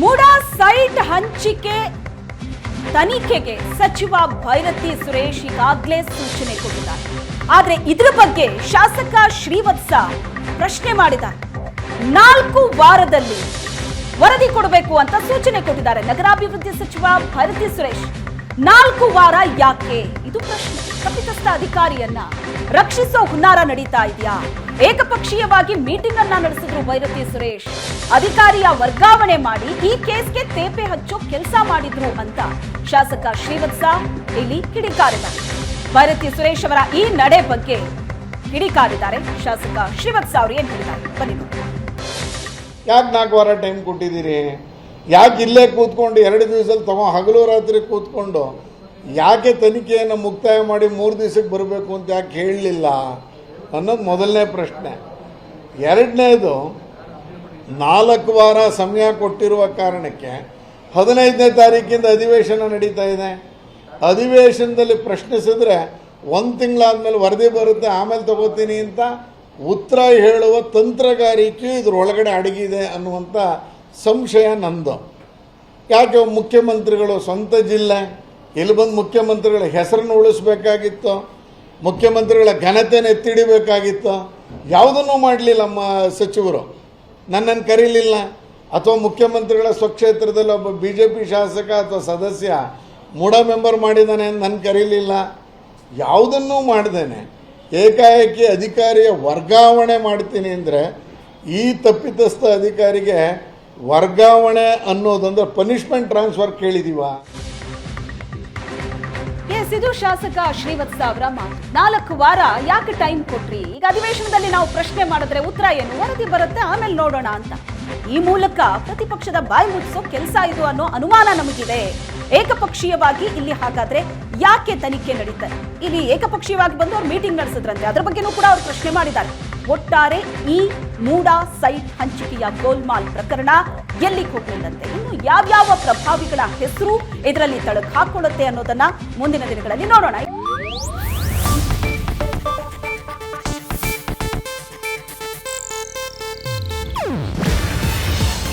MUDA site ಹಂಚಿಕೆ ತನಿಖೆಗೆ ಸಚಿವ ಭೈರತಿ ಸುರೇಶ್ ಈಗಾಗಲೇ ಸೂಚನೆ ಕೊಟ್ಟಿದ್ದಾರೆ. ಆದರೆ ಇದರ ಬಗ್ಗೆ ಶಾಸಕ ಶ್ರೀವತ್ಸ ಪ್ರಶ್ನೆ ಮಾಡಿದ್ದಾರೆ. 4 ವಾರದಲ್ಲಿ ವರದಿ ಕೊಡಬೇಕು ಅಂತ ಸೂಚನೆ ಕೊಟ್ಟಿದ್ದಾರೆ ನಗರಾಭಿವೃದ್ಧಿ ಸಚಿವ ಭೈರತಿ ಸುರೇಶ್. 4 ವಾರ ಯಾಕೆ? ಇದು ಪ್ರಶ್ನೆ. ತಪ್ಪಿತಸ್ಥ ಅಧಿಕಾರಿಯನ್ನ ರಕ್ಷಿಸೋ ಹುನ್ನಾರ ನಡೀತಾ ಇದೆಯಾ? ಏಕಪಕ್ಷೀಯವಾಗಿ ಮೀಟಿಂಗ್ ಅನ್ನ ನಡೆಸಿದ್ರು ಭೈರತಿ ಸುರೇಶ್. ಅಧಿಕಾರಿಯ ವರ್ಗಾವಣೆ ಮಾಡಿ ಈ ಕೇಸ್ಗೆ ತೇಪೆ ಹಚ್ಚೋ ಕೆಲಸ ಮಾಡಿದ್ರು ಅಂತ ಶಾಸಕ ಶ್ರೀವತ್ಸ ಇಲ್ಲಿ ಕಿಡಿಕಾರಿದ್ದಾರೆ. ಭೈರತಿ ಸುರೇಶ್ ಅವರ ಈ ನಡೆ ಬಗ್ಗೆ ಕಿಡಿಕಾರಿದ್ದಾರೆ ಶಾಸಕ ಶ್ರೀವತ್ಸ ಅವರು. ಏನ್ ಹೇಳಿದ್ದಾರೆ ಬನ್ನಿ. ಯಾಕೆ 4 ವಾರ ಟೈಮ್ ಕೊಟ್ಟಿದ್ದೀರಿ? ಯಾಕೆ ಇಲ್ಲೇ ಕೂತ್ಕೊಂಡು 2 ದಿವಸದಲ್ಲಿ ಹಗಲು ರಾತ್ರಿ ಕೂತ್ಕೊಂಡು ಯಾಕೆ ತನಿಖೆಯನ್ನು ಮುಕ್ತಾಯ ಮಾಡಿ 3 ದಿವಸಕ್ಕೆ ಬರಬೇಕು ಅಂತ ಯಾಕೆ ಹೇಳಲಿಲ್ಲ ಅನ್ನೋದು ಮೊದಲನೇ ಪ್ರಶ್ನೆ. ಎರಡನೇದು, 4 ವಾರ ಸಮಯ ಕೊಟ್ಟಿರುವ ಕಾರಣಕ್ಕೆ 15ನೇ ತಾರೀಕಿಂದ ಅಧಿವೇಶನ ನಡೀತಾ ಇದೆ. ಅಧಿವೇಶನದಲ್ಲಿ ಪ್ರಶ್ನಿಸಿದ್ರೆ 1 ತಿಂಗಳಾದ್ಮೇಲೆ ವರದಿ ಬರುತ್ತೆ, ಆಮೇಲೆ ತಗೋತೀನಿ ಅಂತ ಉತ್ತರ ಹೇಳುವ ತಂತ್ರಗಾರಿಕೆ ಇದರೊಳಗಡೆ ಅಡಗಿದೆ ಅನ್ನುವಂಥ ಸಂಶಯ ನಂದು. ಯಾಕೆ ಮುಖ್ಯಮಂತ್ರಿಗಳು ಸ್ವಂತ ಜಿಲ್ಲೆ, ಇಲ್ಲಿ ಬಂದು ಮುಖ್ಯಮಂತ್ರಿಗಳ ಹೆಸರನ್ನು ಉಳಿಸ್ಬೇಕಾಗಿತ್ತು, ಮುಖ್ಯಮಂತ್ರಿಗಳ ಘನತೆಯನ್ನು ಎತ್ತಿಡಿಬೇಕಾಗಿತ್ತು. ಯಾವುದನ್ನೂ ಮಾಡಲಿಲ್ಲ ಸಚಿವರು. ನನ್ನನ್ನು ಕರೀಲಿಲ್ಲ. ಅಥವಾ ಮುಖ್ಯಮಂತ್ರಿಗಳ ಸ್ವಕ್ಷೇತ್ರದಲ್ಲಿ ಒಬ್ಬ BJP ಶಾಸಕ ಅಥವಾ ಸದಸ್ಯ ಮೂಡಾ ಮೆಂಬರ್ ಮಾಡಿದ್ದಾನೆ ಅಂತ ನನ್ನ ಕರೀಲಿಲ್ಲ. ಯಾವುದನ್ನೂ ಮಾಡ್ದೇನೆ ಏಕಾಏಕಿ ಅಧಿಕಾರಿಯ ವರ್ಗಾವಣೆ ಮಾಡ್ತೀನಿ ಅಂದರೆ ಈ ತಪ್ಪಿತಸ್ಥ ಅಧಿಕಾರಿಗೆ ವರ್ಗಾವಣೆ ಅನ್ನೋದಂದ್ರೆ ಪನಿಷ್ಮೆಂಟ್ ಟ್ರಾನ್ಸ್ಫರ್ ಕೇಳಿದೀವ? ಇದು ಶಾಸಕ ಶ್ರೀವತ್ಸ ಅವರ ಮಾತು. 4 ವಾರ ಯಾಕೆ ಟೈಮ್ ಕೊಟ್ರಿ? ಈಗ ಅಧಿವೇಶನದಲ್ಲಿ ನಾವು ಪ್ರಶ್ನೆ ಮಾಡಿದ್ರೆ ಉತ್ತರ ಏನು? ವರದಿ ಬರುತ್ತೆ, ಆಮೇಲೆ ನೋಡೋಣ ಅಂತ. ಈ ಮೂಲಕ ಪ್ರತಿಪಕ್ಷದ ಬಾಯಿ ಮುಚ್ಚಿಸೋ ಕೆಲಸ ಇದು ಅನ್ನೋ ಅನುಮಾನ ನಮಗಿದೆ. ಏಕಪಕ್ಷೀಯವಾಗಿ ಇಲ್ಲಿ ಹಾಗಾದ್ರೆ ಯಾಕೆ ತನಿಖೆ ನಡೀತಾರೆ? ಇಲ್ಲಿ ಏಕಪಕ್ಷೀಯವಾಗಿ ಬಂದು ಅವ್ರು ಮೀಟಿಂಗ್ ನಡೆಸಿದ್ರಂತೆ, ಅದ್ರ ಬಗ್ಗೆನೂ ಕೂಡ ಅವ್ರು ಪ್ರಶ್ನೆ ಮಾಡಿದ್ದಾರೆ. ಒಟ್ಟಾರೆ ಈ ಮೂಡಾ ಸೈಟ್ ಹಂಚಿಕೆಯ ಗೋಲ್ಮಾಲ್ ಪ್ರಕರಣ ಎಲ್ಲಿಗೆ ಹೋಗಲಿಲ್ಲಂತೆ, ಇನ್ನು ಯಾವ್ಯಾವ ಪ್ರಭಾವಿಗಳ ಹೆಸರು ಇದರಲ್ಲಿ ತಳಕು ಹಾಕೊಳ್ಳುತ್ತೆ ಅನ್ನೋದನ್ನ ಮುಂದಿನ ದಿನಗಳಲ್ಲಿ ನೋಡೋಣ.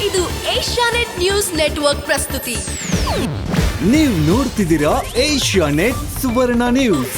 ಇದು ಏಷ್ಯಾನೆಟ್ ನ್ಯೂಸ್ ನೆಟ್ವರ್ಕ್ ಪ್ರಸ್ತುತಿ. ನೀವು ನೋಡ್ತಿದ್ದೀರಾ ಏಷ್ಯಾನೆಟ್ ಸುವರ್ಣ ನ್ಯೂಸ್.